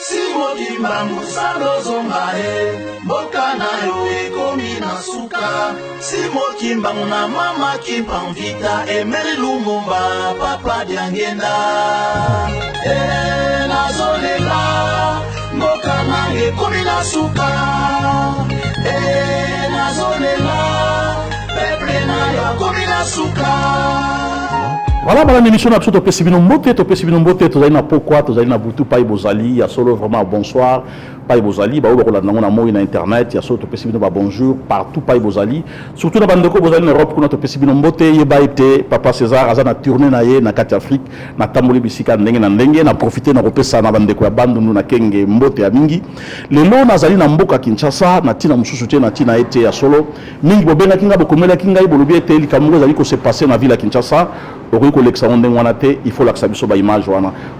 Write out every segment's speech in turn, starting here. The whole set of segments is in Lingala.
Simo Kimbangu Sando Zongae, Boka na yo ekomi na suka. Simo Kimbangu na mama Kimpanvita, Emery Lumumba, Papa Diangenda. Nazolela, Boka na yo ekomi na suka. Nazolela, Peple na yo ekomi na suka. Voilà, madame l'émission de Topé Sibino Mbote, tu as une pourquoi, tu as une boutou, Paï Bozali, il y a solo vraiment bonsoir, Paï Bozali, bah, on a un internet, il y a solo Topé Sibino bonjour, partout Paï Bozali, surtout dans Bandeko Bozali en Europe, on a Topé Sibino Mbote, il y a été, Papa César, Azan a tourné na Kati Afrique, na Tamoli Bisika, Ndenge, na profité, na repesa na Bandeko, Bandu, na Kenge, Mbote, à Mingi. Les lots, Nazali, na Mboka, Kinshasa, na Tina Moussouté, na Tina été à solo, Mingi, Bobena Kinga, Bokomela Kinga, Bolobi, été, Likamou, Zali, ko se passé na ville à Kinshasa. Il faut l'accepter sur l'image.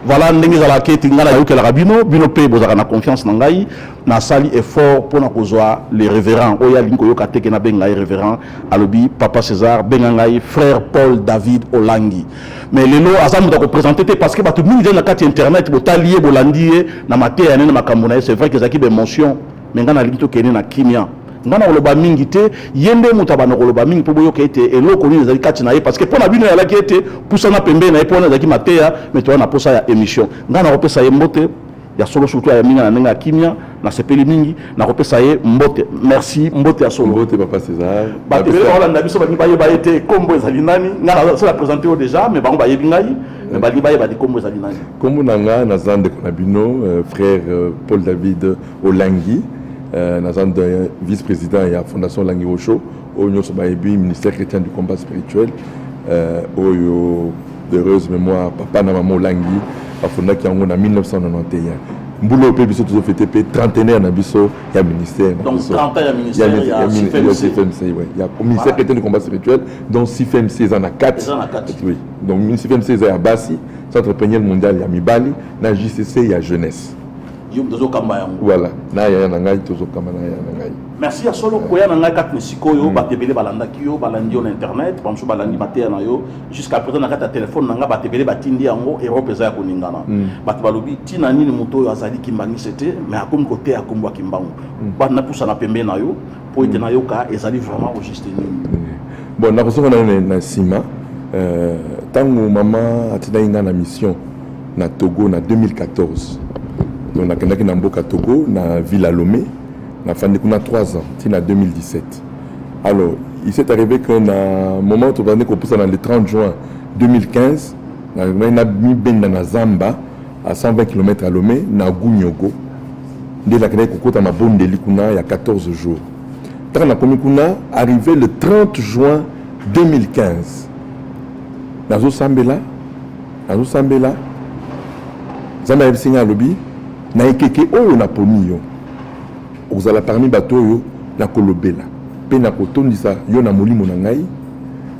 Voilà, nous allons la rabino, bino pe bozaka na confiance nangai, na sali effort pour na kozwa les révérends. Oya linko yo kateke na bengai révérend, alobi Papa César, bengai frère Paul David Olangi. Mais les lots azam da représenter parce que ba tout monde na carte internet botalier bolandier na maté ya na makamona, c'est vrai que zaki be mention, mais ngana lito kene na kimia. Ngana oloba mingi te yende mutabana oloba mingi po boyoka ete eloko ni ezali kati na ye parce que pona bino ya laki ete pusana pembe na ye pona zaki mateya meto na posa ya émission ngana repesa ye mbote ya solo surtout ya minga na nenga kimia na sepeli mingi na repesa ye mbote merci mbote ya solo mbote Papa César ba te wala na biso ba ni ba ete kombo ezali nani ngana ça la présenter déjà mais bango ba yebi ngai mais ba li ba di kombo ezali nani kombo nanga na zande konabino frère Paul David Olangi. Vice-président et la Fondation Langi Rocho, au ministère chrétien du combat spirituel, d'heureuse mémoire, papa na maman Langi, a fondé qui en 1991. Mboulo pe biso toujours fêté 30 ans na biso ya ministère. Donc 30 ans ya ministère ya CFMC ouais. Il y a le ministère chrétien du combat spirituel donc CFMC en a 4. Oui. Donc CFMC ya Bassi, Centre Péniel mondial ya Mibali, na JCC ya jeunesse. Voilà. Merci à solo koya na ngai kat mesikoyo batebele balanda kiyo balandi on internet banso balandi matea na yo jusqu'à présent na kata téléphone na nga batebele batindi yango Europe eza ko ningana bat balobi tina nini muto yo azali kimbangi c'était mais akomi côté akombo kimbangu ba na pousa na pembe na yo po ite na yo ka ezali vraiment au juste nini bon na koso na sima tango maman atina inga na mission na Togo na 2014. Donc, on a Namboka Togo, dans la ville à Lomé, on a 3 ans, c'est en 2017. Alors, il s'est arrivé qu'à un moment où on a dans le 30 juin 2015, on a mis dans Zamba, à 120 km à Lomé, dans Gounyogo. Dès la Koukou, on a bondé il y a 14 jours. Quand on a arrivé le 30 juin 2015, dans Zambela, Zamba a signé à Lobby. Na ekeke oyo na pomi yo ozala parmi bato yo na kolobela pe na kotondisa yo na molimo na ngai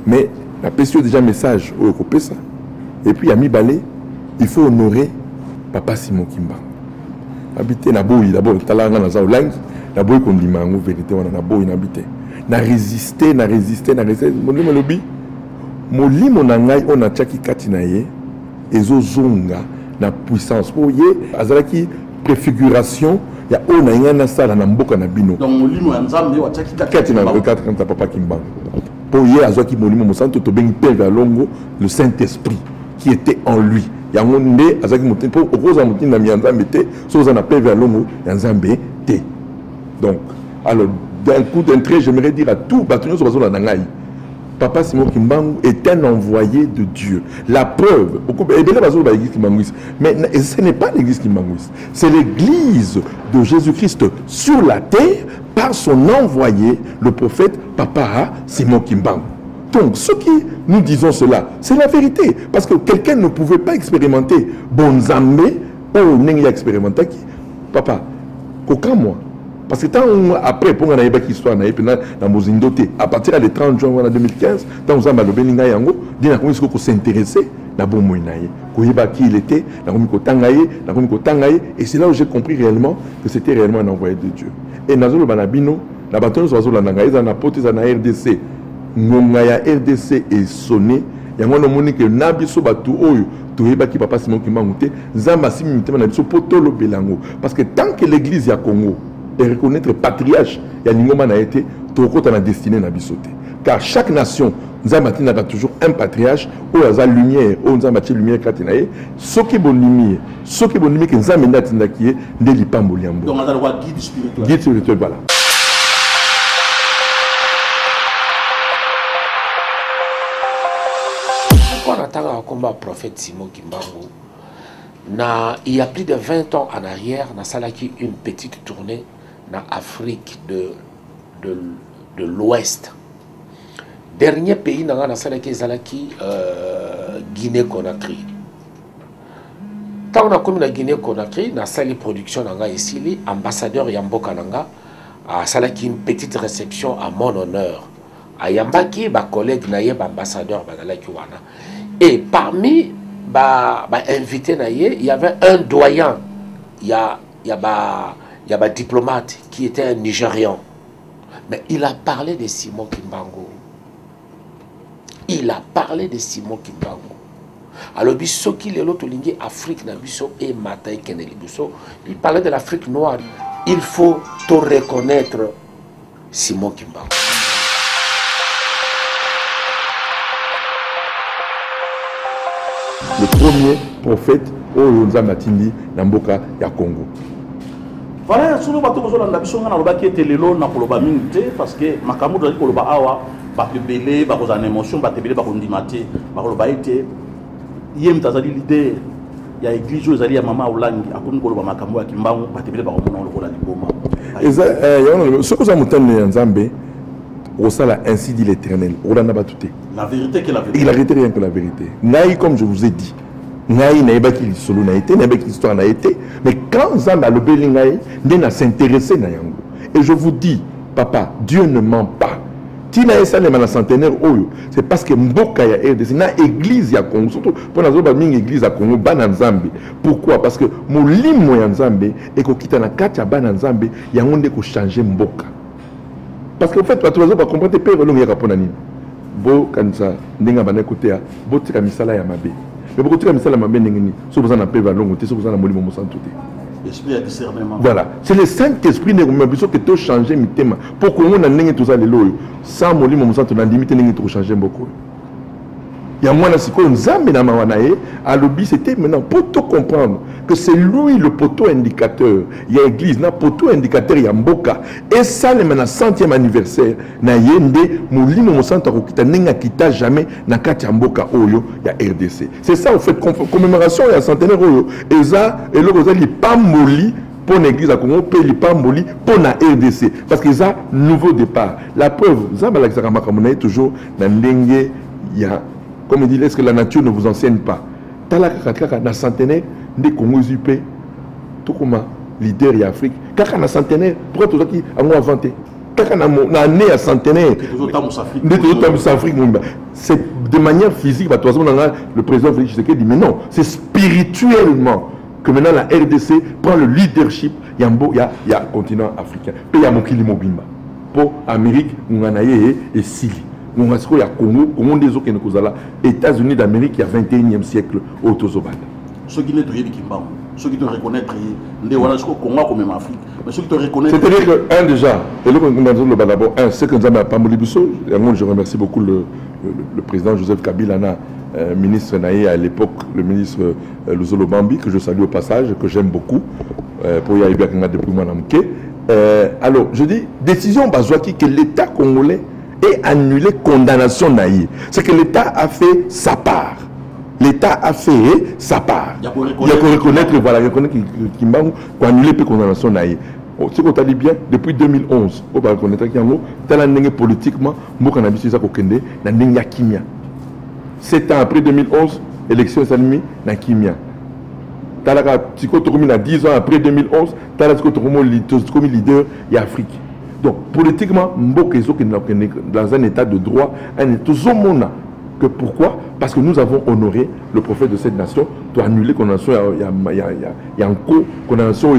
mais na pesi déjà message oyo kopesa et puis ya mibale il faut honorer Papa Simon Kimbangu habité na boyi d'abord talanga na za Olangi na boyi kondima ngo vérité wana na boyi na habité na résister molimo lobi molimo na ngai ona tchaki kati na ye ezozonga na puissance pour ye azalaki préfiguration ya ona ingana sala na mboka na bino donc molimo ya nzambe wa tchaki kati na 4 Papa Kimbangu pour ye azwaki molimo mosanto to bengi père ya longo le Saint-Esprit qui était en lui yango nde azaki motin pour okoza motin na mianzambe te so za na père ya longo ya nzambe te donc alors d'un coup d'entrée j'aimerais dire à tout batonyo so bazola na ngai Papa Simon Kimbangu est un envoyé de Dieu. La preuve, mais ce n'est pas l'église Kimbanguiste, c'est l'église de Jésus-Christ sur la terre par son envoyé, le prophète Papa Simon Kimbangu. Donc, ce qui nous disons cela, c'est la vérité. Parce que quelqu'un ne pouvait pas expérimenter Bonzambe, ou n'est expérimenté qui Papa, qu'aucun mois. Parce que tant après, pour une histoire, à partir du 30 juin 2015, tant on a belinga yango, on a s'intéresser à qui il était, et c'est là où j'ai compris réellement que c'était réellement un envoyé de Dieu. Et Nazolo Banabino, la bataille sur la RDC, Ngongaya RDC est sonné, yango no moni que na biso batu oyo toyeba ki papa Simon Kimbangu te nzamba simi mitema na biso potolo belango parce que tant que l'église ya Congo est reconnaître patriarche ya lingoma na été tokota na destinée na biso te car chaque nation nzamba tinaka toujours un patriarche oyo aza lumière oyo nzamba ti lumière kati na ye soki bonimi ke nzambe nde atindaki ye nde lipambo liambo donc azala kwa guide spirituel voilà. On attend un combat prophète Simon Kimbangu. Il y a plus de 20 ans en arrière, on a une petite tournée dans l'Afrique de l'Ouest. Dernier pays dans la Guinée-Conakry. Quand on a commis la Guinée-Conakry, on a sali production ici, ambassadeur Yambo Kananga a salaki une petite réception à mon honneur. À Yambaki, ma collègue naïe, ambassadeur wana. Et parmi les invités naïe, il y avait un doyen, il y a un diplomate qui était un Nigérian. Mais il a parlé de Simon Kimbangu. Il a parlé de Simon Kimbangu. Alors, Afrique, et Matai il parlait de l'Afrique noire. Il faut tout reconnaître Simon Kimbangu. Le premier prophète au Nzamatindi Namboka ya Congo. Voilà, solo bato bozola ndabiso ngana lobaki etelelo na koloba mingi parce que makambo dali koloba awa batebele bakoza na émotion batebele bakondimate bakoloba ete ye mtazali leader ya église ezali ya mama Olangi akoni koloba makambo ya Kimbangu batebele bakomona lokola liboma. Eza ce que ça mutane ya Nzambe osala ainsi dit l'Éternel. Olanda batute. La vérité que la vérité. Il arrête rien que la vérité. Naï comme je vous ai dit. Naï n'a pas qu'il solo n'a été, n'a pas qu'il histoire n'a été, mais quand Nzambe a le belingaï, n'a s'intéresser na yango. Et je vous dis, papa, Dieu ne ment pas. Tina esa le mana centenaire oyo, c'est parce que mboka ya RDC na église ya Congo, surtout pour la zone mingi église ya Congo bana Nzambe. Pourquoi? Parce que molimo ya Nzambe et ko kita na kati ya bana Nzambe yango nde ko changer mboka. Parce que en fait, tu vas comprendre que père longue ya nini. Bo kanisa ndinga bana côté ya bo tika misala ya mabe. Mais beaucoup tika misala mabe ndingini, so besoin na père longue te, so besoin na molimo mosantu te. Esprit à discernement. Voilà, c'est le Saint-Esprit qui te changer mi thème. Pour que on a n'engue tout ça les lois. Sans molimo mosantu na limite n'engue tout changer beaucoup. Il y a moins de siko nzambe na mawanae à l'obi c'était maintenant pour tout comprendre que c'est lui le poteau indicateur. Il y a église na poteau indicateur ya mboka et ça le maintenant 100e anniversaire na yende mulino mosanta ko kita nenga kita jamais na kati ya mboka oyo ya RDC. C'est ça en fait commémoration ya centenaire oyo eza eloko za li pamboli pour l'église à Congo pe li pamboli pour la RDC parce que ça nouveau départ. La preuve nzamba la kisaka makamona toujours na ndenge ya comme il dit, est-ce que la nature ne vous enseigne pas? Talaka na centenaire de Congo UP, tout comme leader en Afrique. Kaka na centenaire, pourquoi tout ça qui a inventé? Kaka na année à centenaire. C'est de manière physique, le président Félix Tshisekedi dit mais non, c'est spirituellement que maintenant la RDC prend le leadership. Il y a un continent africain. Puis il y a Mokili Mobimba. Pour l'Amérique, Nganaye et Sili. Nous avons Congo, Congo des autres États-Unis d'Amérique, il y a 21e siècle au Tozobanda. Ceux qui ne reconnaissent pas, ceux qui te reconnaissent, Congo comme même Afrique. Mais ceux qui te reconnaissent. C'est-à-dire que, un déjà, et là, nous avons d'abord, un, c'est que nous avons pas Molibusso. Je remercie beaucoup le président Joseph Kabila, ministre Naïe à l'époque, le ministre Luzolo Bambi, que je salue au passage, que j'aime beaucoup, pour y arriver depuis moi. Alors, je dis, décision Bazouaki que l'État congolais et annuler condamnation naïe. C'est que l'État a fait sa part. L'État a fait sa part. Il y a qu'on reconnaître, voilà, reconnaître qu'il m'a annulé la condamnation naïe. Ce qu'on a dit bien, depuis 2011, on va reconnaître qu'il y a un tel politiquement, moi qu'on a vu ça kokende, na n'engue kimia. 7 ans après 2011, élection salmi na kimia. Talaka tiko tokomi na 10 ans après 2011, talaka tiko tokomi leader y Afrique. Donc, politiquement, dans un état de droit, que pourquoi? Parce que nous avons honoré le prophète de cette nation, doit annuler la condamnation, il y a un coup, condamnation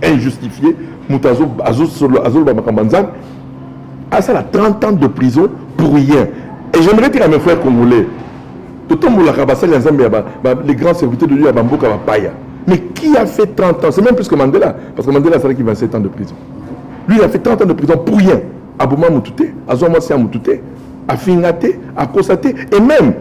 injustifiée, à ça, 30 ans de prison pour rien. Et j'aimerais dire à mes frères congolais, les grands serviteurs de Dieu à Bamboka Paya. Mais qui a fait 30 ans? C'est même plus que Mandela. Parce que Mandela, c'est là qu'il a 27 ans de prison. Lui, il a fait 30 ans de prison pour rien. Abouma Moutouté, Azouamassia Moutouté, à Fingaté, à Kosaté, et même,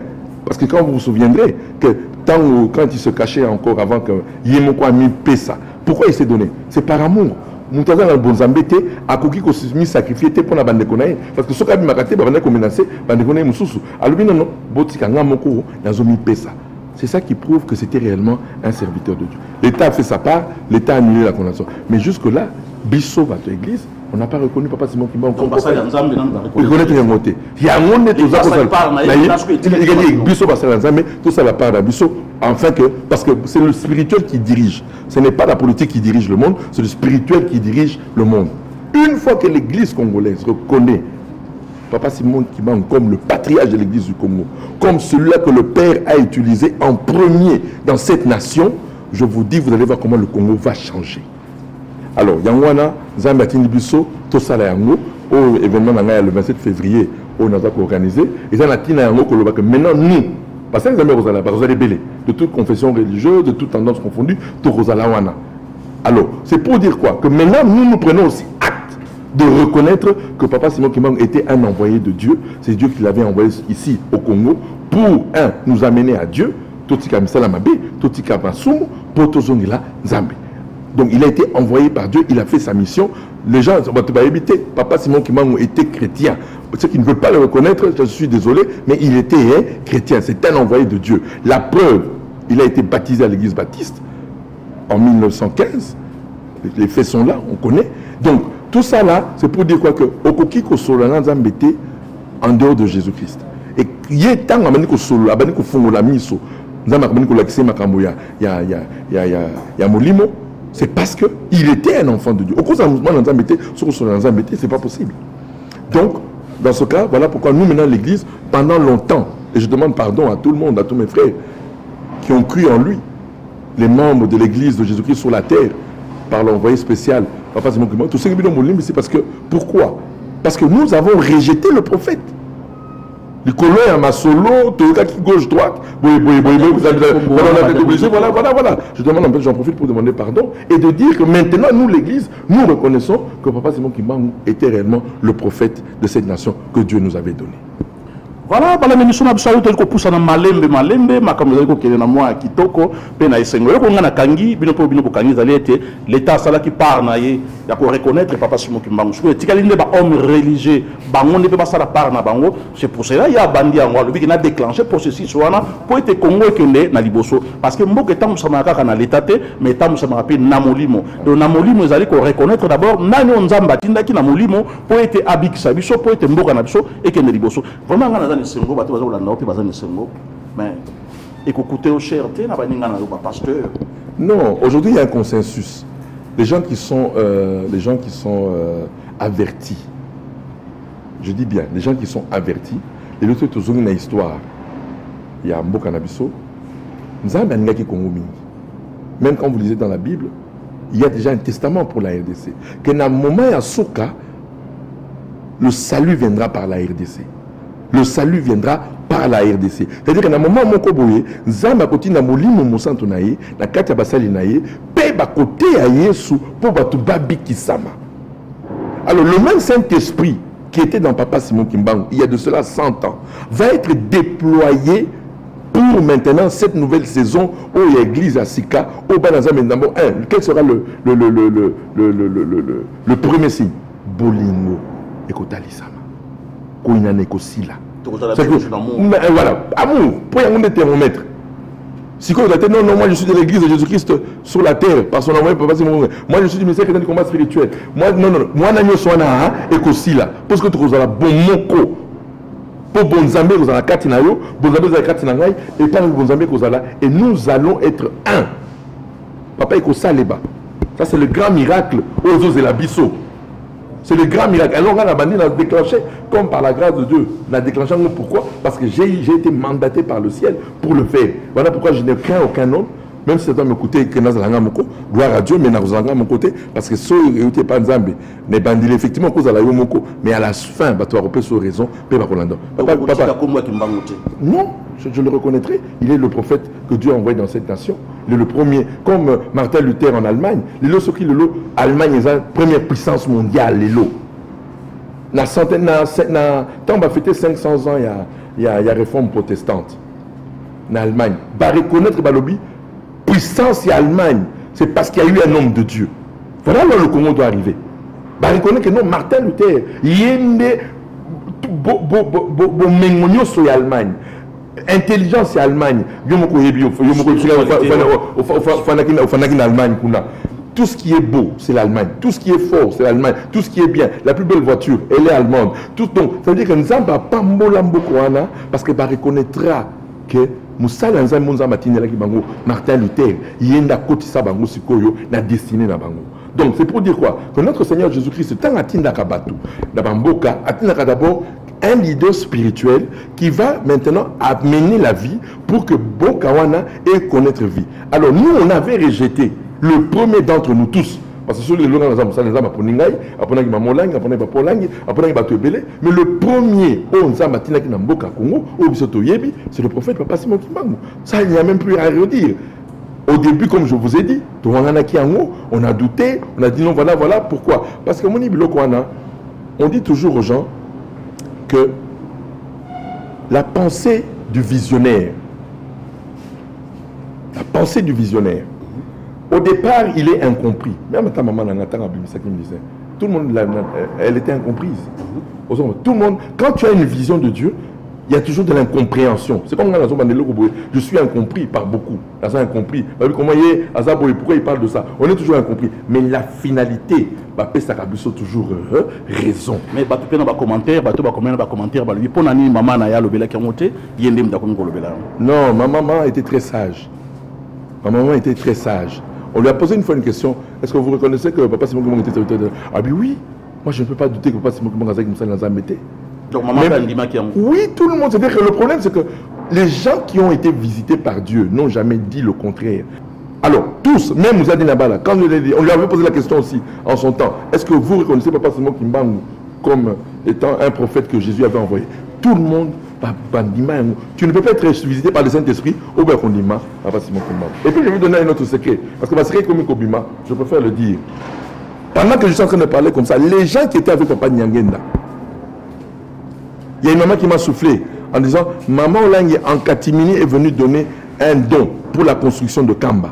parce que quand vous vous souviendrez, que quand il se cachait encore avant que Yemoko a mis Pessa, pourquoi il s'est donné? C'est par amour. Moutaza dans Bonzambété, a Koki ko mis sacrifié pour la bande de Konaï, parce que ce qui m'a dit, bande menacé, bande de Konaï Moussoussou. Alors, non, Botika Ngamoko, Nazomi Pessa. C'est ça qui prouve que c'était réellement un serviteur de Dieu. L'État a fait sa part, l'État a annulé la condamnation. Mais jusque-là, Bissot, votre église, on n'a pas reconnu Papa Simon Kimba. On reconnaît rien voté. Il y a un monde tout ça. Il Bissot va faire mais tout ça va part d'un Bissot. Enfin que, parce que c'est le spirituel qui dirige. Ce n'est pas la politique qui dirige le monde, c'est le spirituel qui dirige le monde. Une fois que l'église congolaise reconnaît Papa Simon Kimbangu comme le patriarche de l'église du Congo, comme celui-là que le Père a utilisé en premier dans cette nation, je vous dis, vous allez voir comment le Congo va changer. Alors, Yangwana, Zambatini Bisso, Tosala Yango, au événement le 27 février, on a organisé, et ça n'a que maintenant nous, parce que vous allez belé, de toute confession religieuse, de toute tendance confondue, tout Rosalawana. Alors, c'est pour dire quoi? Que maintenant nous prenons aussi acte de reconnaître que Papa Simon Kimbangu était un envoyé de Dieu. C'est Dieu qui l'avait envoyé ici au Congo pour, nous amener à Dieu. Totika Misalamabe, Totika Masumu, Potozongila, Nzambe. Donc il a été envoyé par Dieu, il a fait sa mission. Les gens, Papa Simon Kimbangu était chrétien. Ceux qui ne veulent pas le reconnaître, je suis désolé, mais il était chrétien. C'est un envoyé de Dieu. La preuve, il a été baptisé à l'église baptiste en 1915. Les faits sont là, on connaît. Donc, tout ça là, c'est pour dire quoi? Que Okoki Kosolana Zambete en dehors de Jésus-Christ. Et il y a tant de solo, abani ko fongo la miso, Zamba ko lakise makambo ya molimo, c'est parce que il était un enfant de Dieu. Au cause d'un mouvement Zambete, sur Kosolana Zambete, c'est pas possible. Donc, dans ce cas, voilà pourquoi nous maintenant l'Église, pendant longtemps, et je demande pardon à tout le monde, à tous mes frères qui ont cru en lui, les membres de l'Église de Jésus-Christ sur la terre, par l'envoyé spécial, Papa Simon Kimbangu, tout ce qui est c'est parce que, pourquoi? Parce que nous avons rejeté le prophète. Les colons à Masolo, qui gauche-droite, voilà. Je demande, j'en profite pour demander pardon et de dire que maintenant, nous, l'Église, nous reconnaissons que Papa Simon Kimbangu était réellement le prophète de cette nation que Dieu nous avait donné. Voilà, la mission absolue telle que pousse na malembe makambo ko kele na moi kitoko pe na esengo ko ngana kangi bino kangi zalete l'état sala qui part na ye ya ko reconnaître Papa Simon Kimbangu so tikali ba homme religieux bango ne peut pas sala part na bango. C'est pour cela ya bandi yango le qui na déclenché processus wana pour être Congo kende na liboso parce que mboka tamu sama kaka na l'état te mais tamu sama pe na molimo donc na molimo ezali ko reconnaître d'abord nani onzamba tindaki na molimo pour être abikisa biso pour être mboka na biso et kende liboso vraiment ngana mais écoutez au cher, pasteur. Non, aujourd'hui il y a un consensus. Les gens qui sont avertis, je dis bien, les gens qui sont avertis, et l'autre toujours une histoire. Il y a Mboka Nabiso, même quand vous lisez dans la Bible, il y a déjà un testament pour la RDC. Qu'à un moment, il y a Souka, le salut viendra par la RDC. Le salut viendra par la RDC. C'est-à-dire qu'à un moment, mon koboye, Zamba koti na molimo mosanto naye, na katia basali naye, pe ba kote a Yesu pour batu babi kisama. Alors le même Saint-Esprit qui était dans Papa Simon Kimbangu, il y a de cela 100 ans, va être déployé pour maintenant cette nouvelle saison où il y a l'église à Sika, au Banazam et Nambo. Quel sera le premier signe? Bolingo et Kotalisama. Voilà, amour, pour y avoir des thermomètres. Si vous dites non, moi je suis de l'église de Jésus-Christ sur la terre, par son envoyé, moi je suis du ministère du combat spirituel. Moi, non, moi je suis et Kosila, parce que tu as bon moko. Pour Bonzambe, vous avez Katinayo, Bonzambe, vous avez Katinangaï, et par Bonzambe, vous avez et nous allons être un. Papa et Kosaleba. Ça, c'est le grand miracle aux os et la bisso. C'est le grand miracle. Alors, on a déclenché, comme par la grâce de Dieu. On a déclenché, pourquoi? Parce que j'ai été mandaté par le ciel pour le faire. Voilà pourquoi je n'ai aucun homme même si ça doit me coûter que gloire à Dieu, mais à mon côté, parce que ce n'est pas Nzambe, ne bandit effectivement cause à la Yomoko, mais à la fin, tu as repris sur raison, non, je le reconnaîtrai, il est le prophète que Dieu a envoyé dans cette nation. Il est le premier, comme Martin Luther en Allemagne. L'Allemagne est la première puissance mondiale. Tant on va fêter 500 ans, il y a réforme protestante en Allemagne. Va reconnaître Balobi, puissance et Allemagne, c'est parce qu'il y a eu un homme de Dieu. Voilà là le Congo doit arriver. Va reconnaître que non, Martin Luther, il est né sur Allemagne. Intelligence et Allemagne. Tout ce qui est beau, c'est l'Allemagne. Tout ce qui est fort, c'est l'Allemagne. Tout ce qui est bien, la plus belle voiture, elle est allemande. Donc, ça veut dire que nous n'avons pas parce que va reconnaîtra que Martin Luther, il y a une côté na destinée na bango. Donc c'est pour dire quoi? Que notre Seigneur Jésus-Christ, tant d'abord un leader spirituel qui va maintenant amener la vie pour que Bokawana ait connaître vie. Alors nous, on avait rejeté le premier d'entre nous tous. Parce que sur les langues, mais le premier, c'est le prophète Papa Simon Kimbangu. Ça, il n'y a même plus à redire. Au début, comme je vous ai dit, on a douté, on a dit non, voilà, voilà. Pourquoi? Parce que on dit toujours aux gens que la pensée du visionnaire, au départ, il est incompris. Même ta maman qui me disait, tout le monde, elle était incomprise. Tout le monde, quand tu as une vision de Dieu, il y a toujours de l'incompréhension. C'est comme je suis incompris par beaucoup. Incompris. Pourquoi il parle de ça? On est toujours incompris. Mais la finalité, c'est toujours raison. Mais non, ma maman était très sage. Ma maman était très sage. On lui a posé une fois une question. Est-ce que vous reconnaissez que Papa Simon Kimbangu était serviteur? Ah oui. Moi, je ne peux pas douter que Papa Simon Kimbangu était. Donc maman oui, tout le monde. C'est-à-dire que le problème, c'est que les gens qui ont été visités par Dieu n'ont jamais dit le contraire. Alors, tous, même Moussa Dinabala, quand on lui avait posé la question aussi en son temps, est-ce que vous reconnaissez Papa Simon Kimbangu comme étant un prophète que Jésus avait envoyé? Tout le monde, tu ne peux pas être visité par le Saint-Esprit au Bakondima, Papa Simon Kimbangu. Et puis je vais vous donner un autre secret, parce que secret comme Kobima, je préfère le dire. Pendant que je suis en train de parler comme ça, les gens qui étaient avec Papa Nyangenda, il y a une maman qui m'a soufflé en disant Maman Olangi en Katimini est venue donner un don pour la construction de Kamba.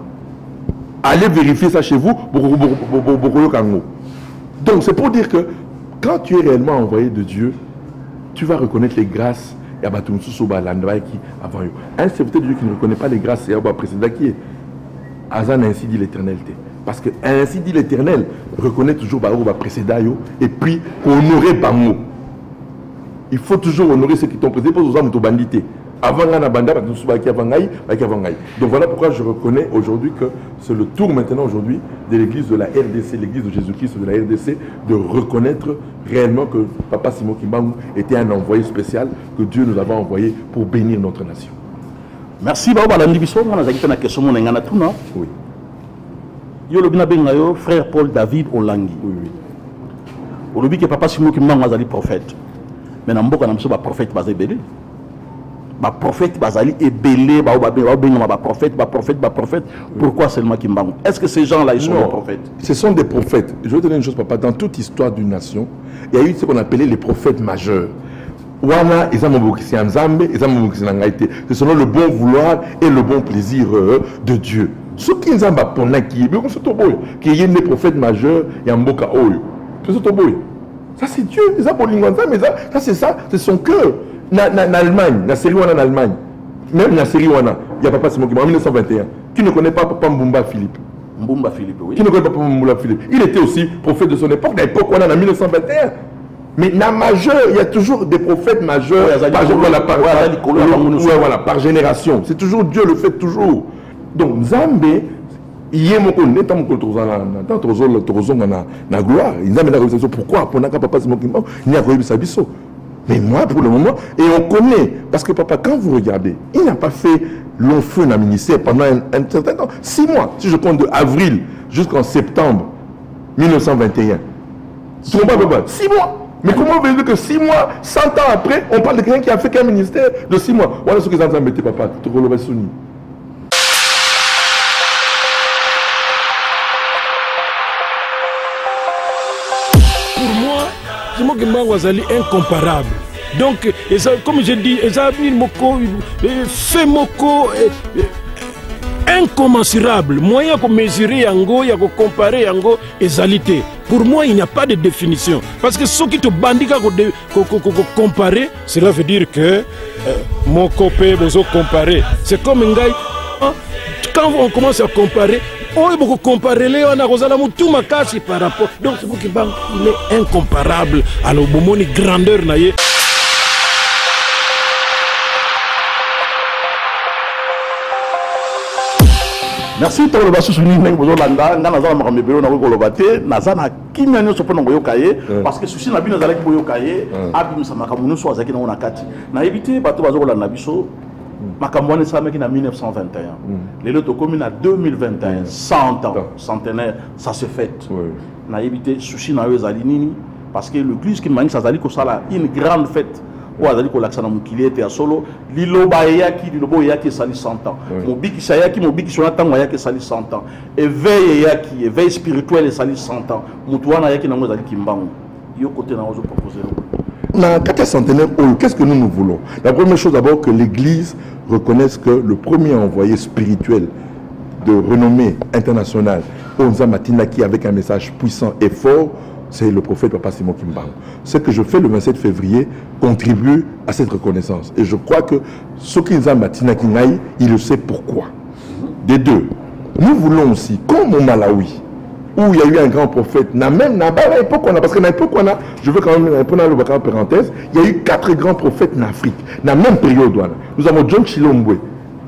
Allez vérifier ça chez vous. Donc c'est pour dire que quand tu es réellement envoyé de Dieu, tu vas reconnaître les grâces. Un serviteur de Dieu qui ne reconnaît pas les grâces, c'est un précédent qui est Azan ainsi dit l'Éternel. Parce que ainsi dit l'Éternel reconnaît toujours le précédent et puis honorer Bango. Il faut toujours honorer ceux qui t'ont précédé pour nous banditer. Avant donc voilà pourquoi je reconnais aujourd'hui que c'est le tour maintenant aujourd'hui de l'église de la RDC, l'église de Jésus-Christ de la RDC, de reconnaître réellement que Papa Simon Kimbangu était un envoyé spécial que Dieu nous avait envoyé pour bénir notre nation. Merci. Oui. Frère Paul David Olangi. Oui. Aujourd'hui que Papa Simon Kimbangu est prophète. Mais dans le prophète Bazébélé. Ma prophète Bazali est belé, prophète. Pourquoi seulement Kimbangu? Est-ce que ces gens-là, ils sont des prophètes? Ce sont des prophètes. Je vais te dire une chose, papa. Dans toute histoire d'une nation, il y a eu ce qu'on appelait les prophètes majeurs. C'est selon le bon vouloir et le bon plaisir de Dieu. Ceux qui nous ont qui y a des prophètes majeurs, il y a un boka oyo. Ça c'est Dieu. Ça c'est ça, c'est son cœur. En Allemagne, en Allemagne, même en Syrie, il n'y a pas Simon Kimbangu en 1921. Qui ne connaît pas Papa Mbumba Philippe? Mbumba Philippe, oui. Qui ne connaît pas Papa Mbumba Philippe? Il était aussi prophète de son époque, l'époque où on est en 1921. Mais dans majeur, il y a toujours des prophètes majeurs par génération. C'est toujours Dieu le fait toujours. Donc Zambé, il y a gloire. Pourquoi? Papa Simon Kimbangu, il y a Mais moi, pour le moment, et on connaît, parce que papa, quand vous regardez, il n'a pas fait long feu dans le ministère pendant un certain temps. 6 mois, si je compte de avril jusqu'en septembre 1921. 6 mois. Mais comment vous dire que 6 mois, 100 ans après, on parle de quelqu'un qui a fait qu'un ministère de 6 mois. Voilà ce que j'entends mettre, papa. Pour moi, Simon Kimbangu est incomparable. Donc, comme je dis, fait moko incommensurable. Moyen de mesurer yango, de comparer yango, égalité. Pour moi, il n'y a pas de définition. Parce que ceux qui te bandit comparer, cela veut dire que mon copain vous comparer. C'est comme un gars. Quand on commence à comparer, on peut comparer les tout ma casse par rapport. Donc c'est pour qu'il est incomparable à l'obomoni grandeur naïe. Merci to le basu suni neng bozo landa ngana za ma mebelo na ko lobate na za na kimya nyo so pona ngoyo kaye parce que sushi na bino za la ki boyo kaye abi msa makamuno so azaki na kati na éviter bato bazo ko landa biso makamwane sa meki na 1921 lelo to komi na 2021 100 ans centenaire ça se fête na éviter sushi na yo zali nini parce que l'église qui mani ça zali ko sala une grande fête ou azali ko laksana mukili ete ya solo liloba yaki lilobo yaki sali 100 ans mobiki sayaki mobiki sona tango yaki sali 100 ans éveil spirituel sali 100 ans mutu wana yaki na ngozali kimbangu yo côté na ozo proposer na 4 centenaire qu'est-ce que nous voulons? La première chose d'abord que l'église reconnaisse que le premier envoyé spirituel de renommée internationale Onza Matinaki avec un message puissant et fort, c'est le prophète Papa Simon Kimbangu. Ce que je fais le 27 février contribue à cette reconnaissance. Et je crois que ce qu'Onza Matinaki Naï, il le sait pourquoi. Des deux, nous voulons aussi, comme au Malawi, où il y a eu un grand prophète, parce que je veux quand même prendre une parenthèse, il y a eu 4 grands prophètes en Afrique, dans la même période. Nous avons John Chilombwe,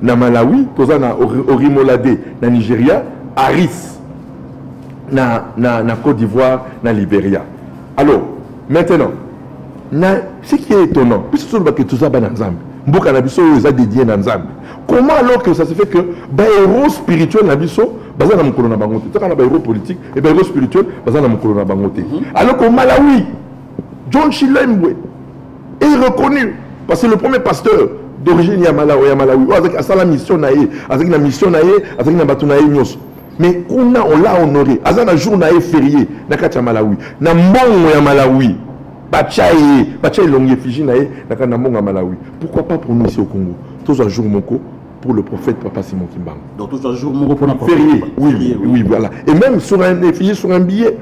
na Malawi, Orimolade, na Nigeria, Harris, na Côte d'Ivoire, na Libéria. Alors, maintenant, ce qui est étonnant, puisque tout ça, Mboka Nabiso est dédié dans Zambie. Comment alors que ça se fait que les héros spirituels Nabiso, bazana mukolo na bangote, ça kana héros politique et héros spirituel bazana mukolo na bangote. Alors qu'au Malawi, John Chilembwe est reconnu parce que le premier pasteur d'origine ya Malawi, avec sa mission naïe, avec la mission naïe, avec la batu naïe nyos. Mais on l'a honoré, azana jour naïe férié na kati ya Malawi, na mbongo ya Malawi. Bachaye longue Fiji nae na monga Malawi. Pourquoi pas pour nous ici au Congo? Tous un jour moko pour le prophète Papa Simon Kimbangu. Donc tous un jour moko pour notre férié. Oui, voilà. Et même sur un effigie sur un billet.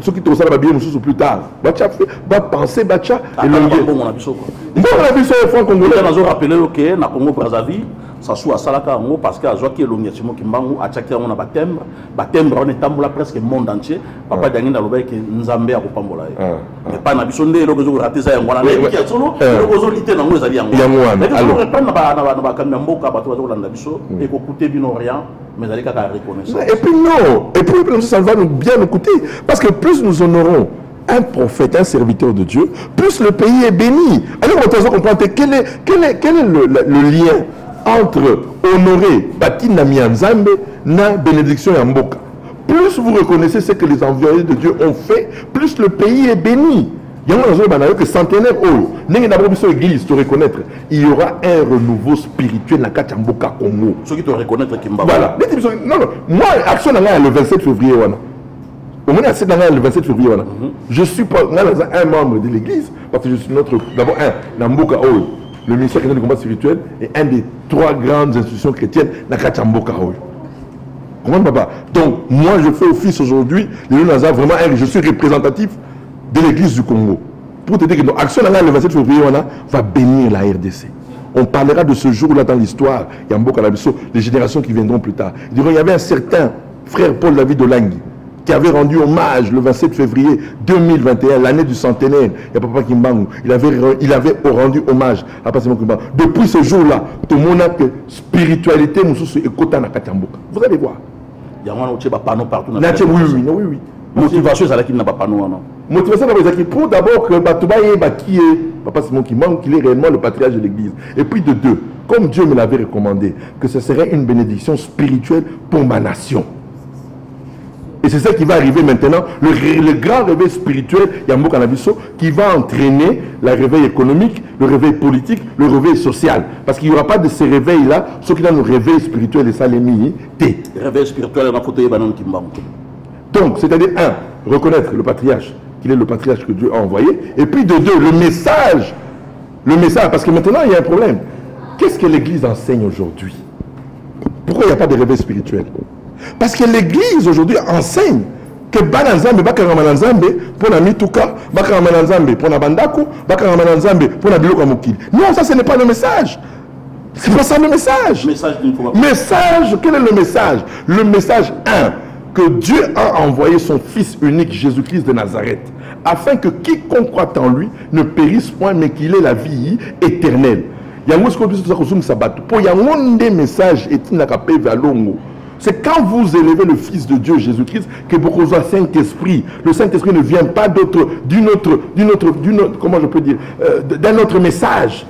Ceux qui te savent bien nous plus tard. Bacha fait va penser bacha et longue. Bon on a biso quoi. Bon on a biso franc congolais. On a rappelé que na Congo Brazzaville ça soit salaka ngo parce que azwa ki longue Simon Kimbangu a chaki on a batembre on est tambola presque monde entier papa danginda loba ke nzambe akopambola mais pas na biso ndé lokozo rater ça ngwana na ki solo lokozo lité na ngo ezali yango alors pas na ba kamya mboka bato bazo landa biso et ko coûter bino rien mais allez qu'à reconnaissance et puis non et puis ça va nous bien nous coûter parce que plus nous honorons un prophète, un serviteur de Dieu, plus le pays est béni. Alors on doit comprendre quel est le lien entre honorer Batina Mianzambe na bénédiction Yamboka. Plus vous reconnaissez ce que les envoyés de Dieu ont fait, plus le pays est béni. Il y a un centenaire église te reconnaître, il y aura un renouveau spirituel dans la Yamboka Congo. Ceux qui te reconnaître Kimba. Voilà. Non, moi, action le 27 février. Au moins, le 27 février. Je suis pas un membre de l'église parce que je suis d'abord un Namboka Oyo. Le ministère du combat spirituel est un des 3 grandes institutions chrétiennes dans Kachamboka. Comment papa? Donc, moi, je fais office aujourd'hui, vraiment, je suis représentatif de l'église du Congo. Pour te dire que l'action le 27 février, va bénir la RDC. On parlera de ce jour-là dans l'histoire, Yamboka Labiso, les générations qui viendront plus tard. Il y avait un certain frère Paul David Olangui qui avait rendu hommage le 27 février 2021, l'année du centenaire, il y a Papa Kimbangu, il avait rendu hommage à Papa Simon Kimbangu. Depuis ce jour-là, tout le monde a que spiritualité, nous sommes écoutés dans Katamboka. Vous allez voir. Il y a un panneau partout. Oui. Motivation, c'est là qu'il n'a pas nous, non? Motivation, c'est pour d'abord que Batoubaye, qui est Papa Simon qui manque, qu'il est réellement le patriarche de l'Église. Et puis de deux, comme Dieu me l'avait recommandé, que ce serait une bénédiction spirituelle pour ma nation. Et c'est ça qui va arriver maintenant, le grand réveil spirituel, Yambo Canabiso, qui va entraîner le réveil économique, le réveil politique, le réveil social. Parce qu'il n'y aura pas de ces réveils-là, ceux qui ont le réveil spirituel et ça les mis, T. Le réveil spirituel, on a photo Banan Kimba. Donc, c'est-à-dire, un, reconnaître le patriarche, qu'il est le patriarche que Dieu a envoyé, et puis de deux, le message, parce que maintenant, il y a un problème. Qu'est-ce que l'Église enseigne aujourd'hui? Pourquoi il n'y a pas de réveil spirituel? Parce que l'Église aujourd'hui enseigne que Bananzambe, Bakaramananzambe, pour la Mituka, Bakaramananzambe, pour la Bandako, Bakaramananzambe, pour la Biloko Mokil. Non, ça ce n'est pas le message. C'est pas ça le message. Message, quel est le message? Le message 1, que Dieu a envoyé son Fils unique, Jésus-Christ de Nazareth, afin que quiconque croit en lui ne périsse point, mais qu'il ait la vie éternelle. Il y a un message c'est quand vous élevez le Fils de Dieu, Jésus-Christ, que beaucoup de Saint-Esprit. Le Saint-Esprit ne vient pas d'une autre, comment je peux dire, d'un autre message.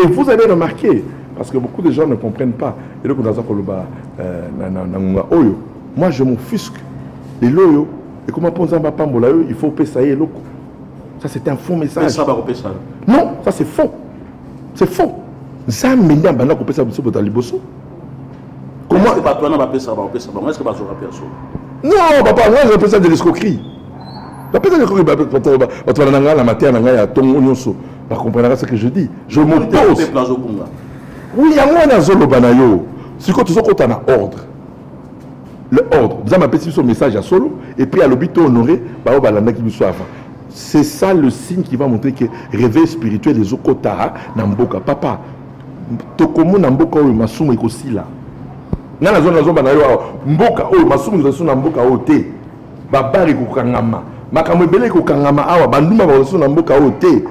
Et vous avez remarqué, parce que beaucoup de gens ne comprennent pas, moi je m'offusque, les loyaux, et comment il faut payer l'eau. Ça c'est un faux message. Non, ça c'est faux. C'est faux. Ça m'a dit comment c'est pas toi, est-ce que pas personne? Non, papa, moi je appelle ça de l'escroquerie. J'appelle ça de l'escroquerie. La matière, on comprendra ce que je dis. Je m'oppose. Oui, il y a moi dans le banayo. Si tu as ordre. Le ordre. Vous avez appelé son message à solo. Et puis à l'hôpital honoré, c'est ça le signe qui va montrer que réveil spirituel des Okota, Namboka. Papa, Tokomo Namboka ou Masumo Ekosila. Dans la zone banayo mboka o masumu zasu na mboka o te babari ko kangama makamwebele ko kangama awa banduma ba zasu na mboka o te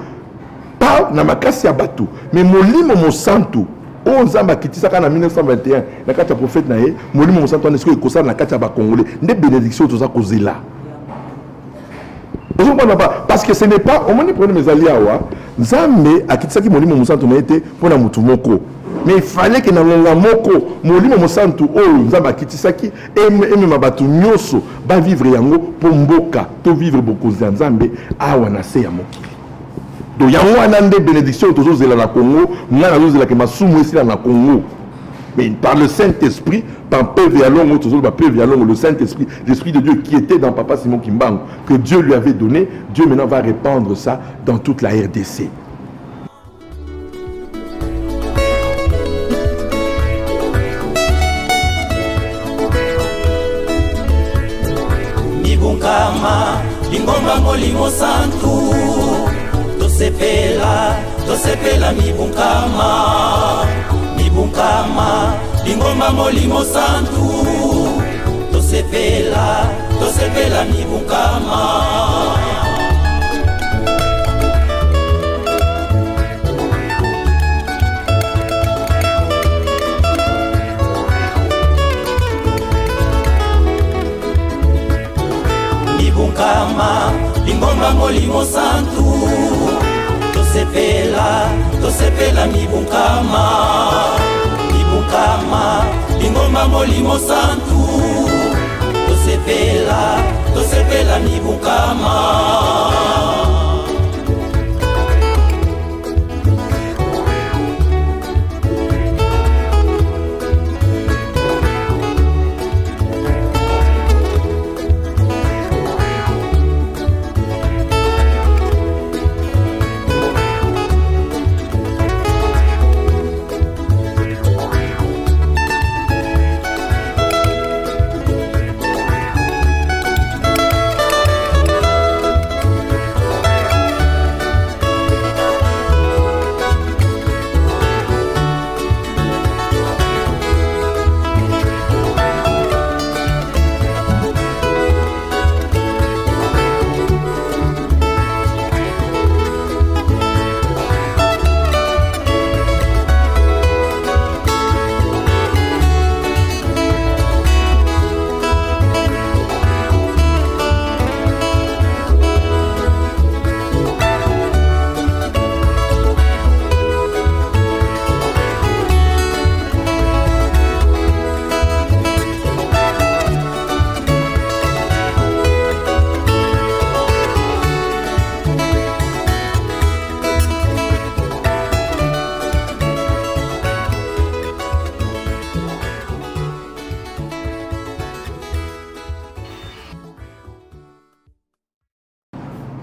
pa na makasi ya batu mais molimo mosantu o nzamba kitisaka na 1921 na kati ya prophète na ye molimo mosantu en esko ekosa na kati ya ba congolais nde bénédiction toza kozela parce que ce n'est pas au moins prenez mes alliés awa nzambe akitisaki molimo mosantu na été pour na mutu moko. Mais il fallait que dans le moko, molimo mosantu o nzamba kitisaki et même batu nyoso ba vivre yango pour mboka, to vivre beaucoup nzambe awa na se ya mokili. Donc yango anande bénédiction tozo zela na Congo, ngana zo zela ke masumu esi na Congo. Mais par le Saint-Esprit, par PV Alongo, toujours par PV Alongo, le Saint-Esprit, l'Esprit de Dieu qui était dans Papa Simon Kimbangu, que Dieu lui avait donné, Dieu maintenant va répandre ça dans toute la RDC. Lingomba molimo santu tosepela mibunkama lingomba molimo santu tosepela mibunkama lingomba molimo santu tosepela mibunkama lingomba molimo santu tosepela mibunkama.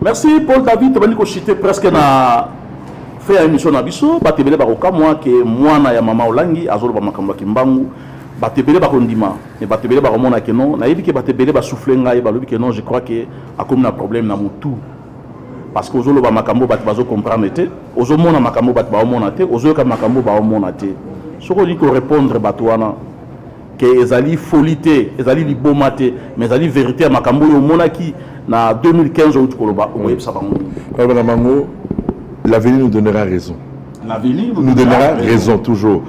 Merci Paul David, tu vas citer presque na fait une émission na biso, batebele baroka moi que moi na ya mama Olangi azolo ba makambo kimbangu, batebele bakondima, mais batebele bakomona que non, na yebi que batebele ba souffler ngai ba lobi que non, je crois que a comme un problème na mutu. Parce que ozolo ba makambo bat bazo comprendre té, ozo mona makambo bat ba mona té, ozo ka makambo ba mona té. Soko li ko répondre batwana que ezali folité, ezali libomate, mais ezali vérité makambo yo monaki na 2015 au Tukoloba au Yeb Sabango. L'avenir nous donnera raison. L'avenir nous donnera raison toujours.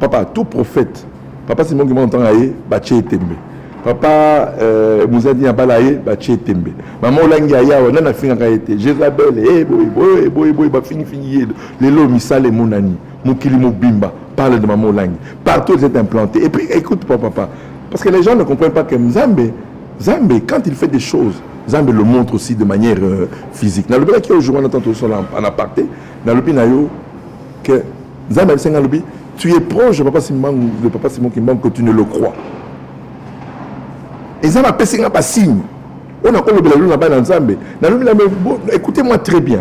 Papa, tout prophète, papa Simon qui m'entend aïe, Baché Tembe. Papa Moussa dit Abalaye, Baché Tembe. Maman Olangi Aya, on a fini à été. Jézabel, fini. Les lots, Missal et Monani, Moukili Moubimba, parle de Maman Olangi. Partout, c'est implanté. Et puis, écoute, papa, parce que les gens ne comprennent pas que Zambé, quand il fait des choses, Zambé le montre aussi de manière physique. Dans le cas qui aujourd'hui on entend tout ça en aparté, dans le pays que Zambé tu es proche de papa Simon Kimban que tu ne le crois. Et Zambé a pas signe. On a le bel dans Zambé. Écoutez-moi très bien.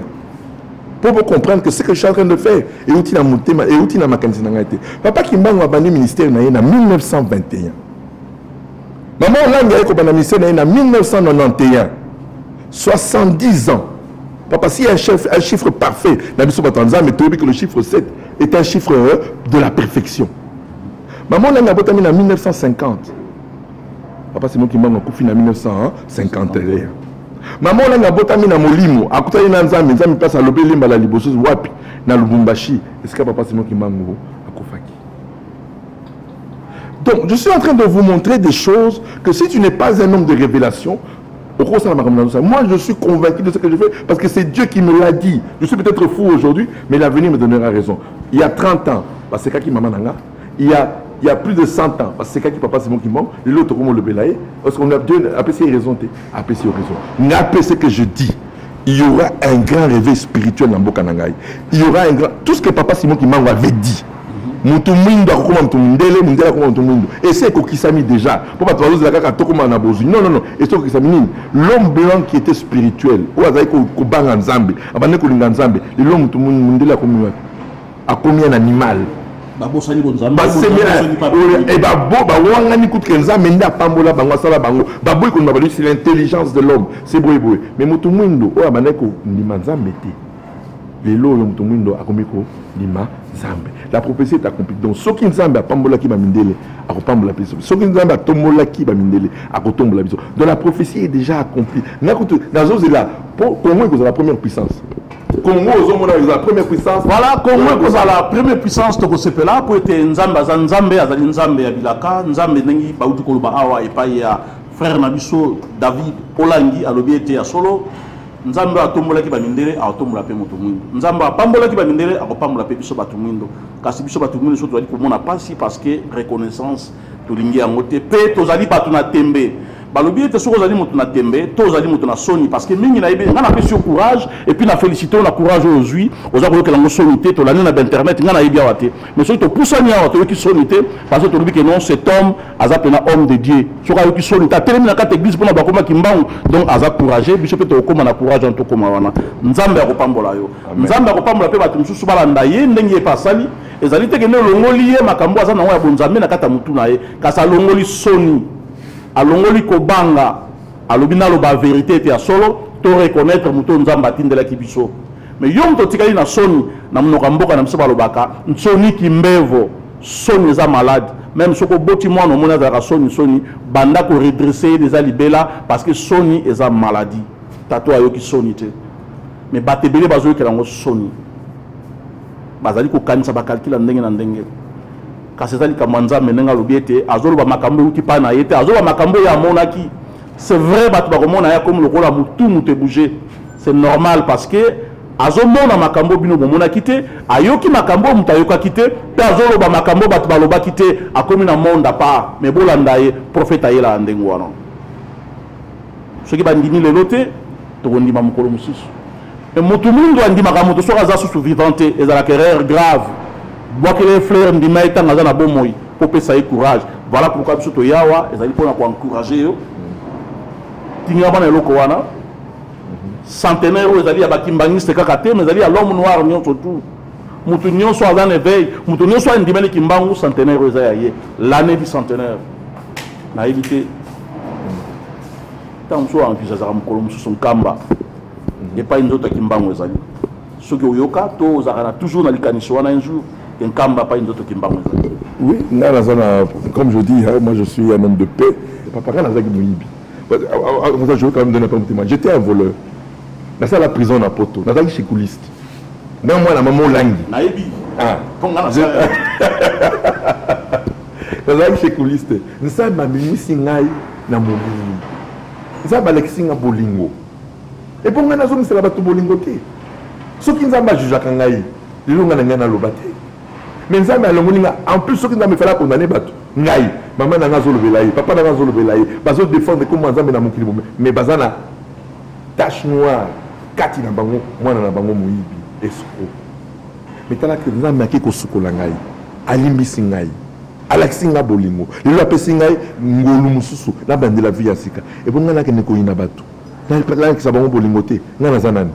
Pour vous comprendre que ce que je suis en train de faire est utile à monter et utile à ma quantité. Papa Kimban a abandonné le ministère en 1921. Maman Olangi a été ministère en 1991. 70 ans. Papa, si un chiffre parfait, mais que le chiffre 7 est un chiffre de la perfection. Maman Olangi a été en 1950. Papa, c'est moi qui m'a fait en 1951. Maman Olangi a été en Molimo. À côté de Nzambe, Nzambe passe à l'obé limba la liboseuse wapi na Lubumbashi. Est-ce que papa, c'est moi qui m'a fait? Donc, je suis en train de vous montrer des choses que si tu n'es pas un homme de révélation, moi je suis convaincu de ce que je fais parce que c'est Dieu qui me l'a dit. Je suis peut-être fou aujourd'hui, mais l'avenir me donnera raison. Il y a 30 ans, c'est qui maman nanga. Il y a plus de 100 ans, c'est qui papa c'est mon qui manque. L'autre comment le belaye. Parce qu'on a Dieu apprécié raison, apprécié raison. N'appréciez ce que je dis. Il y aura un grand réveil spirituel dans Bokanangaï. Il y aura un grand. Tout ce que papa Simon Kimbangu avait dit. Et c'est Kokisami déjà. Non. Et c'est Kokisami. L'homme blanc qui était spirituel. L'homme a commis un animal. C'est l'intelligence de l'homme. C'est beau. Mais Mutumindo, les lots a commis Lima Zambé. La prophétie est accomplie. Donc, ce qui nous a pambola qui va mindele, a pambola piso. Ce qui nous a tombola qui va mindele, a tombola piso. Donc, la prophétie est déjà accomplie. Dans ce là, Congo est la première puissance. Congo est la première puissance. Voilà, Congo est la première puissance. Donc, c'est là pour être Nzambe, Azali Nzambe, Abilaka, Nzambe, Nengi, Baouti Koluba, Awa, et pas frère Nabiso, David, Olangi, à l'obéité à Solo. Nzambe atombola ki bamindele atombola pe moto mwindo. Nzambe apambola ki bamindele akopambola pe biso batu mwindo. Kasi biso batu mwindo so tozali komona pasi parce que reconnaissance tolingi yango te pe tozali batu na tembe. Balobi ete soko zali moto na tembe, tozali moto na soni parce que mingi na yebe ngana pe sur courage et puis na féliciter on a courage aujourd'hui. Oza ko ke lango soni te to lani na internet ngana yebi awate. Mais so to poussani awate ki soni te parce que tolobi que non cet homme azapena homme de Dieu. Soka yo ki soni ta telemi na kata église pona bakoma kimbangu donc aza courageux biso pe to koma na courage en to koma wana. Nzambe akopambola yo. Nzambe akopambola pe batu mususu balanda ye ndenge e pasali ezali te ke ne longoli ye makambo aza na wa bonzambe na kata mutu na ye kasa longoli soni. Alongoli kobanga alobina loba vérité te ya solo to reconnaître muto nzamba tindela kibiso mais yom to tikali na soni na mnoka mboka na msoba lobaka nsoni kimbevo soni za malade même soko boti mwana mona za soni banda ko redresser des alibela parce que soni eza maladie tato ayo ki soni te mais batebele bazo ke lango soni bazali ko kanisa ba calcula ndenge na ndenge kasezali kamanza menenga lobiete azolo ba makambo uti pa na yete azolo ba makambo ya monaki c'est vrai batu ba komona ya comme lokola mutu muté bouger c'est normal parce que azomona makambo bino bomona kité ayoki makambo mutayoka kité pe azolo ba makambo batu ba loba kité akomi na monde pa mais bolanda ye prophète ayela ndengo wana soki bandini lelote to ndima mukolo mususu et mutu mundu andima ka mutu soka za susu vivante ezala erreur grave. Bois que les fleurs me disent que nous avons bon pour payer courage. Voilà pourquoi nous sommes yawa et ça pour encourager. centenaire oyo ezali ya bakimbangiste kaka te mais ezali ya l'homme noir nyonso tout mutu nyonso aza na éveil mutu nyonso andimeli kimbangu centenaire oyo eza ya ye l'année du centenaire nayebi te ntango mosusu envisagaka mokolo mosusu nkamba epai nzoto ya kimbangu ezali soki oyoka to ozalaka na toujours na likanisi wana un jour nkamba epai nzoto kimbangu ezali. Oui, comme je dis, moi je suis un homme de paix. Papa, quand je veux quand même donner un témoin. J'étais un voleur. Dans la prison à Poto, dans la chicouliste. Dans moi, la maman langue. Naïbi. Ah. Dans la chicouliste. Nous sommes ma mimi singaï na molingo. Nous sommes Alexis na bolingo. Et pour moi, nous sommes là batu bolingo te. Ceux qui nous ont jugé à Kangaï, ils ont gagné na lobate. Mais nous avons en plus, ceux qui nous ont fait condamner batu. Ngaï, maman n'a pas zolobelaï, papa n'a pas zolobelaï, bazo défendre comme moi na mon kilimo. Mais bazana tache noire, kati na bango, moi na bango moyibi, escroc. Mais tant que nous avons marqué ko sukola ngaï, alimbi singaï, Alexis nga bolingo, le la pesingaï ngolu mususu, la bande de la vie asika. Et bon ngana ke ne ko ina batu. Là que ça bango bolingo te, ngana zanani.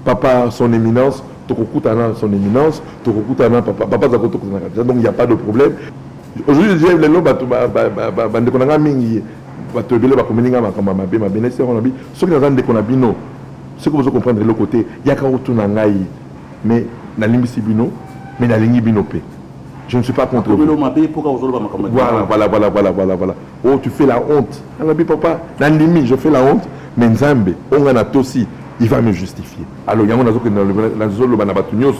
Papa son éminence, Tokokutana son éminence, Tokokutana papa Zakotokutana. Donc il n'y a pas de problème. Aujourd'hui, j'ai les lots, bande konanga mingi, batobele bakomeninga makamamabe, ma benesse on a bi, ceux qui n'ont pas bino, ceux que vous comprendre de l'autre côté, il y a quand on tourne en ngaï, mais na limbi bino, mais na lingi bino pe. Je ne suis pas contre vous. Voilà. Oh, tu fais la honte. Papa, Nandimi, je fais la honte, mais Nzambe, on a aussi, il va me justifier. Alors, il y a un zolo banabatunios.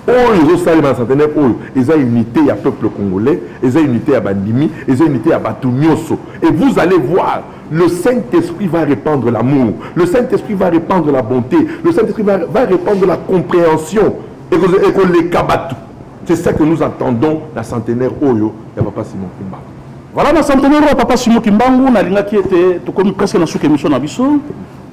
Oh, les autres salles centenaire, oh, ils ont unité à peuple congolais, ils ont unité à Bandimi, ils ont unité à Batunioso. Et vous allez voir, le Saint-Esprit va répandre l'amour, le Saint-Esprit va répandre la bonté, le Saint-Esprit va répandre la compréhension. Et que les kabatou. C'est ça que nous attendons la centenaire Oyo et Papa Simon Kimbangu. Voilà la centenaire Oyo Papa Simon Kimbangu, na linga qui était tout comme presque dans cette émission nabiso.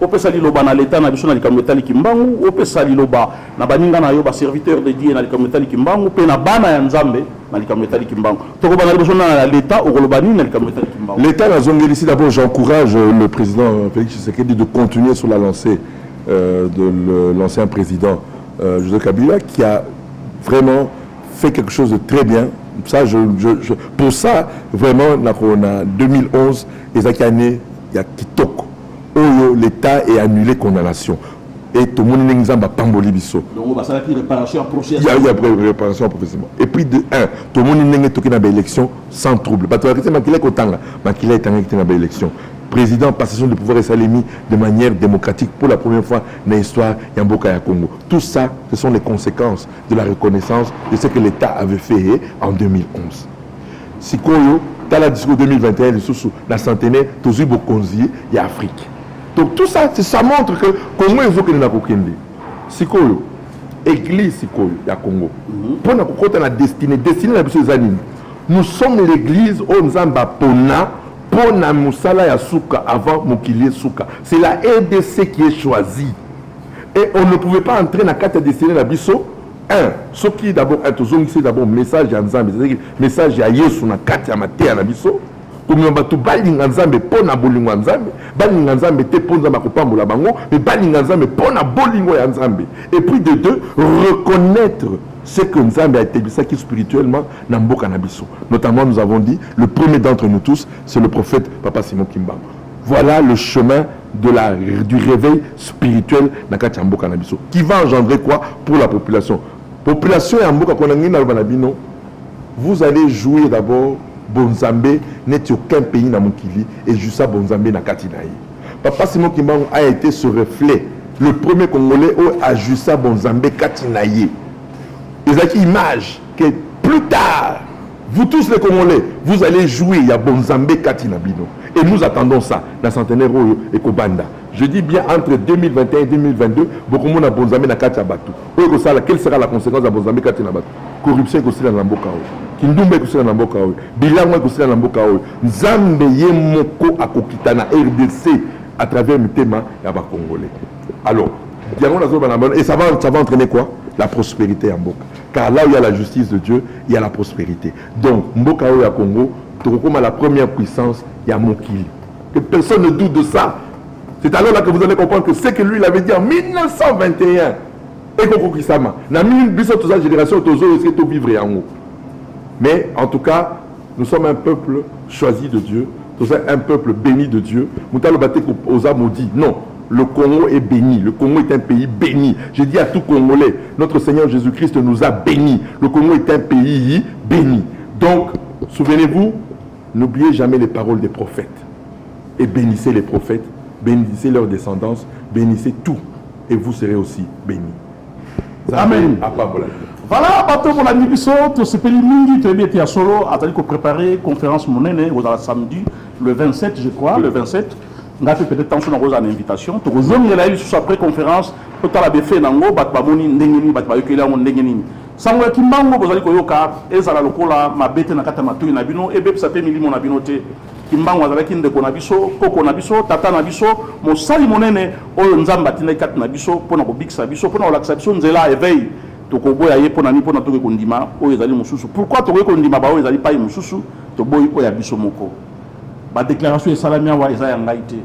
Ope sali loba na l'état nabiso na likamwetali Kimbangu, ope sali loba na baninga na yo ba serviteur de Dieu na likamwetali Kimbangu, pe na bana ya Nzambe na likamwetali Kimbangu. Toko bana liboso na l'état au kolobani na likamwetali Kimbangu. L'état na zongeli ici d'abord j'encourage le président Félix Tshisekedi de continuer sur la lancée de l'ancien président Joseph Kabila qui a vraiment fait quelque chose de très bien. Ça, pour ça, vraiment, en 2011, il y a Kitoko. L'État est annulé condamnation. Et tout le monde n'est pas pamboli biso. Donc, ça veut dire réparation à procès. Il y a réparation à procès. Et puis, de un, tout le monde n'est pas dans l'élection sans trouble. Parce que qu'il est dans l'élection. Président, passation de pouvoir et Salemi de manière démocratique pour la première fois dans l'histoire Yamboka ya Congo. Tout ça, ce sont les conséquences de la reconnaissance de ce que l'État avait fait en 2011. Sikoyo, dans la discours 2021, la centenaire, tous les Bokonzi, il y a Afrique. Donc tout ça, ça montre que Congo est venu à Kokende. Sikoyo, église Sikoyo, il y a Congo. Pour nous, la destinée, nous sommes l'église au Nzamba Pona. Pour na musala ya souka avant Mokili souka. C'est la RDC qui est choisie. Et on ne pouvait pas entrer dans la carte destinée de Bisso. Un, ce qui d'abord c'est d'abord message à Nzambe, c'est-à-dire message à Yesu na carte ya maté na Bisso. Comme on va tout balinga Nzambe pour na bolingo Nzambe, balinga Nzambe te pour Nzambe kopambola bango, mais balinga Nzambe pour na bolingo ya Nzambe. Et puis de deux, reconnaître ce que Nzambe a été ça qui spirituellement n'a mboka na biso. Notamment, nous avons dit, le premier d'entre nous tous, c'est le prophète Papa Simon Kimbangu. Voilà le chemin du réveil spirituel na kati mboka na biso. Qui va engendrer quoi pour la population? Population ya mboka konangi na banabino. Vous allez jouer d'abord Bonzambe n'est aucun pays na mokili et juste Bonzambe na kati na ye. Papa Simon Kimbangu a été ce reflet, le premier Congolais a juste Bonzambe kati na ye. Ils ont une image que plus tard, vous tous les Congolais, vous allez jouer, il y a Bonzambe Katinabino. Et nous attendons ça, dans centenaire et Kobanda. Je dis bien entre 2021 et 2022, beaucoup de monde a Bonzambe na Katiabatu. Quelle sera la conséquence de Bonzambe Katinabatu? Corruption est aussi dans l'Amboka. Kindumba est aussi dans l'Amboka. Bilango est aussi dans l'Amboka. Nzambe Yemoko Akokitana RDC à travers le thème et Congolais. Alors, et ça va entraîner quoi? La prospérité en Mboka. Car là où il y a la justice de Dieu, il y a la prospérité. Donc, Mboka ou à Congo, comme la première puissance, il y a Mokili. Que personne ne doute de ça. C'est alors là que vous allez comprendre que ce que lui il avait dit en 1921, et Koko Kisama, dans la génération, vivre en haut. Mais en tout cas, nous sommes un peuple choisi de Dieu, nous sommes un peuple béni de Dieu. Osa maudit. Non, le Congo est béni. Le Congo est un pays béni. J'ai dit à tout Congolais, notre Seigneur Jésus-Christ nous a bénis. Le Congo est un pays béni. Donc, souvenez-vous, n'oubliez jamais les paroles des prophètes. Et bénissez les prophètes, bénissez leur descendance, bénissez tout. Et vous serez aussi bénis. Amen. Voilà, bateau pour la Nibiso, tout ce pays mingi, tu es bien à Solo, à préparer conférence monnaie, au samedi, le 27, je crois, le 27. On a fait peut-être tension dans une invitation. Tu as là, sur après conférence, tu as la fait nango, batbamoni, ndengeni, batbayokela, ndengeni. Sango kimbango, vous allez koyoka, ezala lokola, ma bête na kata matu nabino, et bep sapé mili mon abinote. Kimbango azalaki ndeko na biso, koko na biso, tata na biso, mosali monene, oyo nzamba tina kat na biso, pona ko biksa biso, pona olaksa biso nzela éveil. Toko boya ye pona ni pona toke kondima, oyo ezali mususu. Pourquoi toke kondima ba oyo ezali pa mususu, to boy oyo ya biso moko. Ba déclaration esalamia wa eza ya ngaite.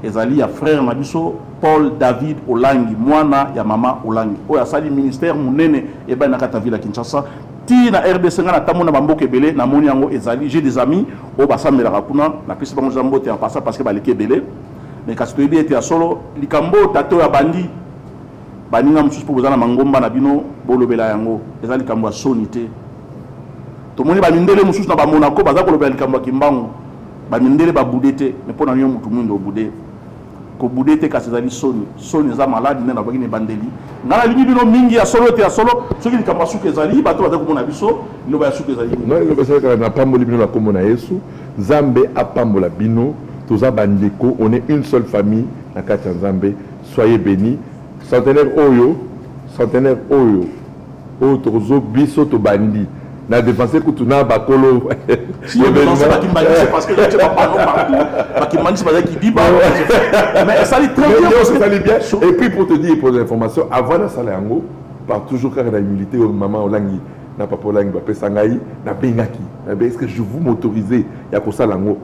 Ezali ya frère na biso Paul David Olangi, mwana ya mama Olangi. Oyo asali ministère monene e ba na kata ville Kinshasa. Ti na RDC ngana tamona bamboka ebele na moni yango ezali j'ai des amis o basambela kuna na pesi bango zambo te en passant parce que baleki ebele mais kasi toyebi ete ya solo likambo tato ya bandi baninga mususu po bozana mangomba na bino bolobela yango ezali likambo ya soni te tomoni bamindele mususu na bamonako baza kolobela likambo ya kimbango bamindele babude te mais mpo na yo mutu mwindo obude kobude te kasi ezali soni eza maladi nde na baki ne bandeli ngana lingi bino mingi ya solo te ya solo soki likambo ya suka ezali bato baza komona biso liloba ya suka ezali non liloba esalaka na pamboli bino na kombo na Yesu Nzambe apambola bino toza bandeko on est une seule famille na kati ya Nzambe soyez bénis centenaire oyo tozo biso to bandi na défenseur kutuna bakolo si on pense à Kimbani c'est parce que tu vas pas non partout Kimbani c'est pas qui biba mais ça lit très bien ça lit bien et puis pour te dire pour l'information avant la salle yango par toujours car la humilité au maman Olangi na papa Olangi ba pesangai na bengaki est-ce que je vous m'autoriser ya ko sala yango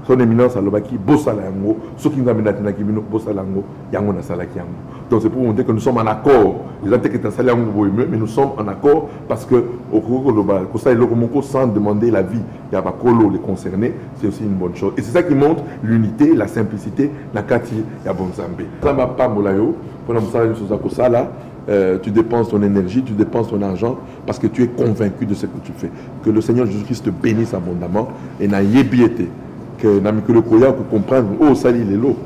son éminence alobaki bosala yango soki nzambe natinaki bino bosala yango yango na salaki yango donc c'est pour montrer que nous sommes en accord les gens qui t'installent yango mais nous sommes en accord parce que au global ça il sans demander l'avis il y a pas colo les concernés c'est aussi une bonne chose et c'est ça qui montre l'unité la simplicité na kati ya bonzambe ça m'a pas molayo pour nous ça chose à ça là tu dépenses ton énergie, tu dépenses ton argent parce que tu es convaincu de ce que tu fais. Que le Seigneur Jésus-Christ te bénisse abondamment et n'a yébiété. Que Namikolo Koya pour comprendre, oh, sali lelo.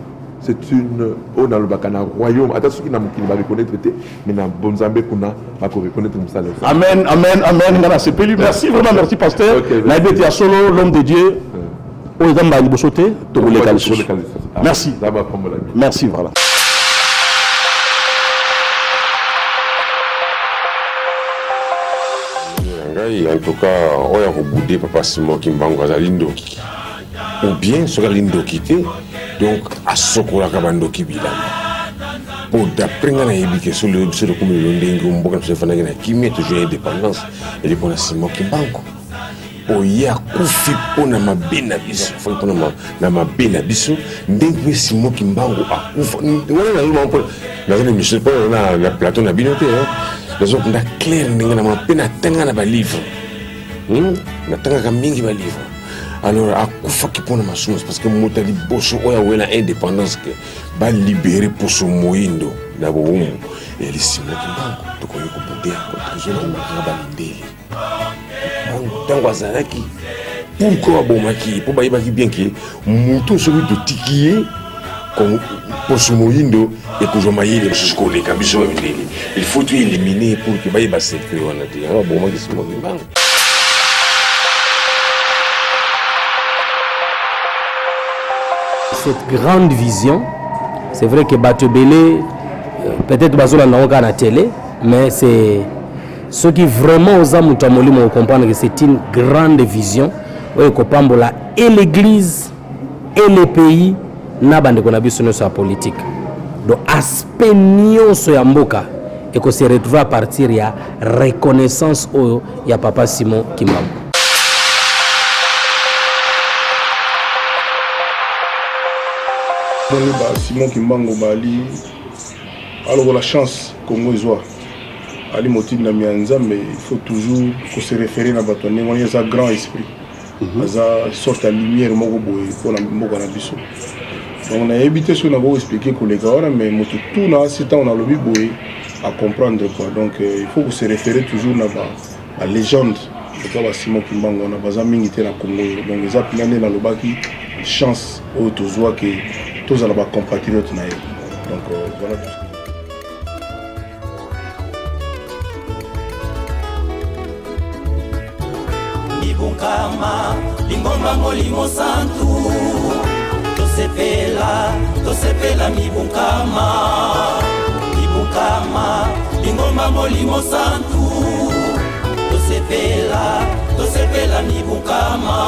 C'est une, oh, dans le Bakana royaume. Attention qu'il n'a pas reconnaître, mais dans Bonzambe qu'on a reconnaître comme ça. Amen, amen, amen. Merci, vraiment, merci, pasteur. Naïbeti Solo, l'homme de Dieu. Oh, les dames, merci. Merci, voilà. En tout cas, on a reboudé Papa Simon Kimbangu Azalindo ou bien ce Lindo quitté, donc à Sokola Kabando Kibila. Pour d'après que sur le commun qui met toujours indépendance, et les bonnes Simon Kimbangu. Pour y a Koufi pour ma bénabiso, faut pour ma bénabiso, d'entre Simon Kimbangu à Koufa. Dans une émission, on a plateau na binoté. Les autres, on a clair, on a peine à tenir un livre. On a tenir un livre. Alors, à Koufa qui prend ma chose, parce que moi, je dis, bosso, on a l'indépendance que va libérer pour son moindo. D'abord, et les Simon Kimbangu, donc on a beaucoup de choses, on a Zalaki. Pourquoi bon maki pour baïbaki bien que mouton celui de tikier comme pour ce moindo et que je maille les jusqu'au les cabisons il faut tout éliminer pour que baïba s'écrit on a dit alors bon maki c'est mon bang. Cette grande vision, c'est vrai que Batebele peut-être bazola na oka na télé mais c'est ceux qui vraiment osent comprendre que c'est une grande vision et l'église et le pays n'a pas de sur la politique. Donc aspect nyonso ya mboka et que se retrouve à partir de la reconnaissance au ya Papa Simon Kimbangu. Simon Kimbangu Bali alors la chance Congo Zoa Ali Motine na mianza mais il faut toujours se référer na bato ne moni za grand esprit za sorte de lumière moko boye pour na moko na biso donc on a évité ce na go expliquer ko les gars mais moto tout na c'est on a le boye à comprendre quoi donc il faut se référer toujours na la légende de Simon Kimbangu na baza mingi te na Congo donc les appliqués na lobaki chance au tozoa que tous allons compatriotes na donc voilà tout ce Kama lingomba molimo santu tosepela mibunkama lingomba molimo santu tosepela mibunkama